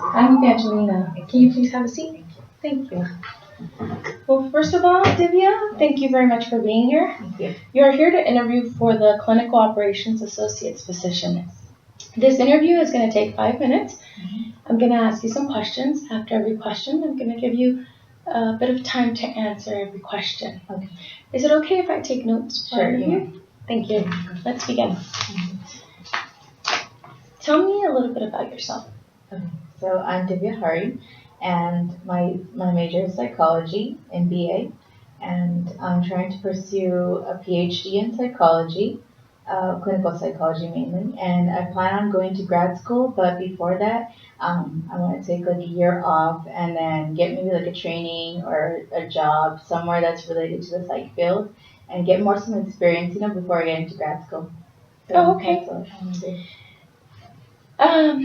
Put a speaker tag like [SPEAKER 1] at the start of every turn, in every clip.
[SPEAKER 1] I'm Evangelina. Can you please have a seat? Thank you. Well, first of all, Divya, thank you very much for being here.
[SPEAKER 2] Thank you.
[SPEAKER 1] You're here to interview for the Clinical Operations Associate's position. This interview is going to take 5 minutes. I'm going to ask you some questions. After every question, I'm going to give you a bit of time to answer every question.
[SPEAKER 2] Okay.
[SPEAKER 1] Is it okay if I take notes?
[SPEAKER 2] Sure.
[SPEAKER 1] Yeah. Thank you. Let's begin. Tell me a little bit about yourself.
[SPEAKER 2] Okay. So I'm Divya Hari, and my major is psychology in BA, and I'm trying to pursue a PhD in psychology, clinical psychology mainly, and I plan on going to grad school, but before that, I want to take like a year off and then get maybe like a training or a job somewhere that's related to the psych field and get some experience, before I get into grad school. So
[SPEAKER 1] Oh, okay.
[SPEAKER 2] That's what I want to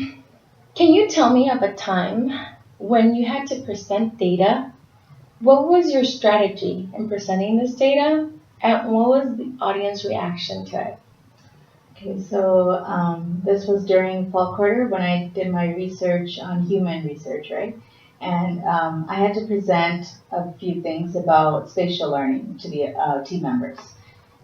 [SPEAKER 2] do.
[SPEAKER 1] Can you tell me of a time when you had to present data? What was your strategy in presenting this data, and what was the audience reaction to it?
[SPEAKER 2] Okay, so this was during fall quarter when I did my research on human research, right? And I had to present a few things about spatial learning to the team members.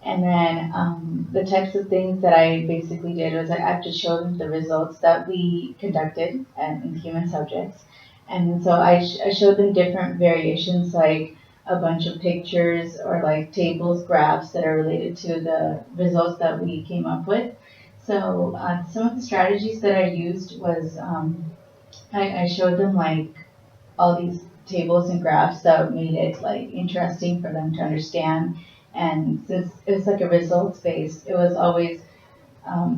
[SPEAKER 2] And then the types of things that I basically did was I had to show them the results that we conducted in human subjects. And so I showed them different variations, like a bunch of pictures or like tables, graphs that are related to the results that we came up with. So some of the strategies that I used was I showed them like all these tables and graphs that made it like interesting for them to understand. And since it was like a results based, it was always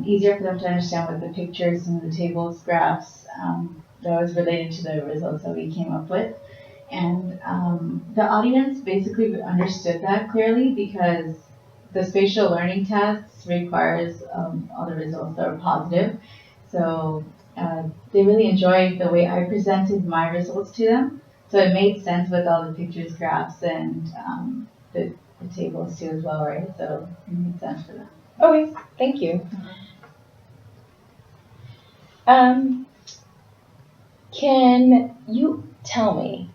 [SPEAKER 2] easier for them to understand with the pictures and the tables, graphs that was related to the results that we came up with. And the audience basically understood that clearly because the spatial learning tests requires all the results that were positive. So they really enjoyed the way I presented my results to them. So it made sense with all the pictures, graphs, and the tables too as well, right? So it made sense for them.
[SPEAKER 1] Okay, thank you. Can you tell me,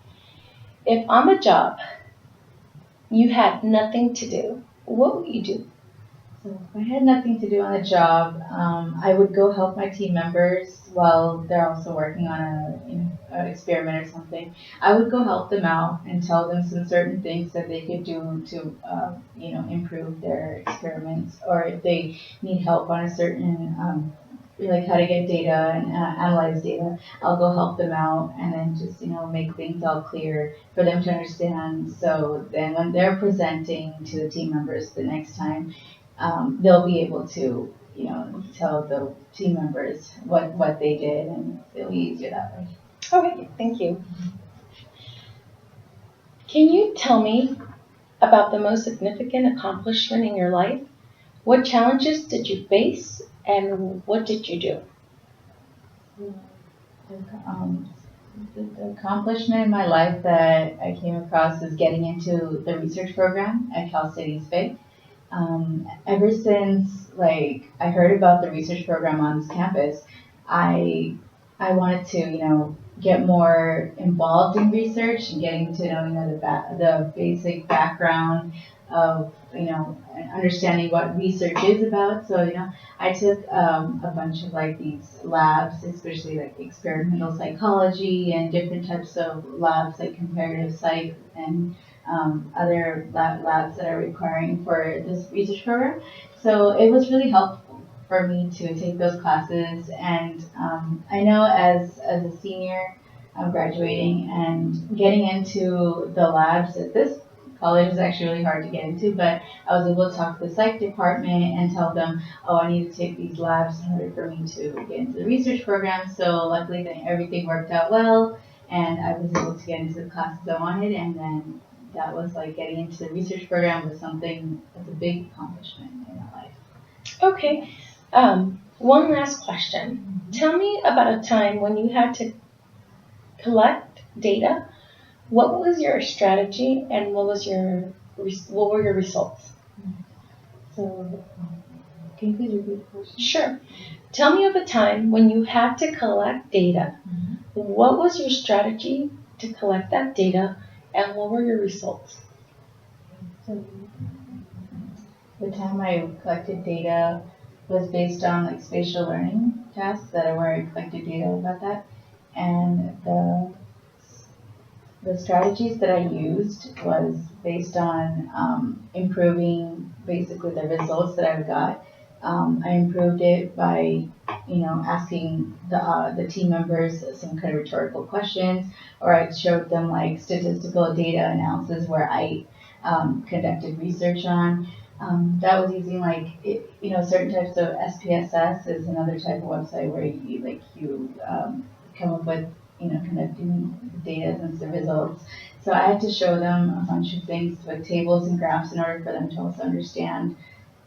[SPEAKER 1] if on the job you had nothing to do, what would you do?
[SPEAKER 2] So if I had nothing to do on the job, I would go help my team members while they're also working on an experiment or something. I would go help them out and tell them some certain things that they could do to, improve their experiments, or if they need help on a certain, like how to get data and analyze data, I'll go help them out and then just, make things all clear for them to understand. So then when they're presenting to the team members the next time, they'll be able to, tell the team members what they did, and it'll be easier that way.
[SPEAKER 1] Okay, thank you. Can you tell me about the most significant accomplishment in your life? What challenges did you face, and what did you do?
[SPEAKER 2] The accomplishment in my life that I came across is getting into the research program at Cal State East Bay. Ever since I heard about the research program on this campus, I wanted to get more involved in research and getting to know the basic background of understanding what research is about. So I took a bunch of these labs, especially like experimental psychology and different types of labs like comparative psych and other labs that are requiring for this research program. So it was really helpful for me to take those classes. And I know as a senior, I'm graduating and getting into the labs at this college is actually really hard to get into, but I was able to talk to the psych department and tell them, oh, I need to take these labs in order for me to get into the research program. So luckily everything worked out well, and I was able to get into the classes I wanted, and then that was getting into the research program was something that's a big accomplishment in my life.
[SPEAKER 1] Okay. One last question. Tell me about a time when you had to collect data. What was your strategy, and what were your results?
[SPEAKER 2] So, can you please repeat the question?
[SPEAKER 1] Sure. Tell me of a time when you had to collect data. what was your strategy to collect that data, and what were your results?
[SPEAKER 2] So the time I collected data was based on like spatial learning tasks that where I collected data about that, and the strategies that I used was based on improving basically the results that I got. I improved it by, asking the team members some kind of rhetorical questions, or I showed them like statistical data analysis where I conducted research on. That was using certain types of SPSS is another type of website where you come up with kind of doing the data and the results. So I had to show them a bunch of things with tables and graphs in order for them to also understand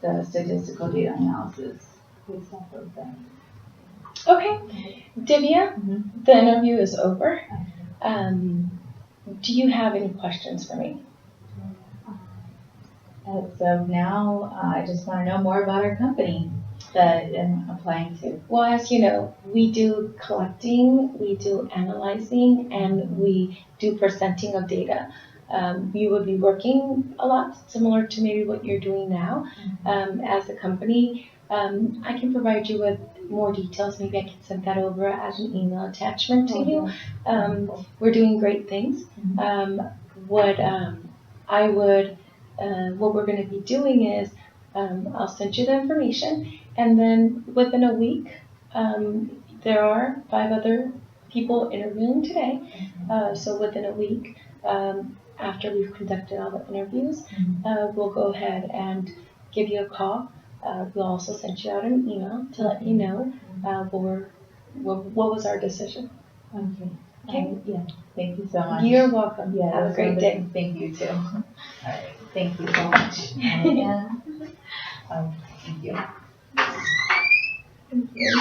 [SPEAKER 2] the statistical data analysis based off of that.
[SPEAKER 1] Okay, Divya, the interview is over. Do you have any questions for me?
[SPEAKER 2] As of now, I just want to know more about our company that I'm applying to.
[SPEAKER 1] Well, as you know, we do collecting, we do analyzing, and we do presenting of data. We would be working a lot similar to maybe what you're doing now as a company. I can provide you with more details. Maybe I can send that over as an email attachment to you. We're doing great things. What we're going to be doing is I'll send you the information, and then within a week, there are 5 other people interviewing today. So within a week, after we've conducted all the interviews, we'll go ahead and give you a call. We'll also send you out an email to let you know what was our decision.
[SPEAKER 2] Okay. Yeah. Thank you so much.
[SPEAKER 1] You're welcome.
[SPEAKER 2] Yeah,
[SPEAKER 1] Have a great day.
[SPEAKER 2] Thank you too. All right. Thank you so much. Thank you.
[SPEAKER 1] Thank you.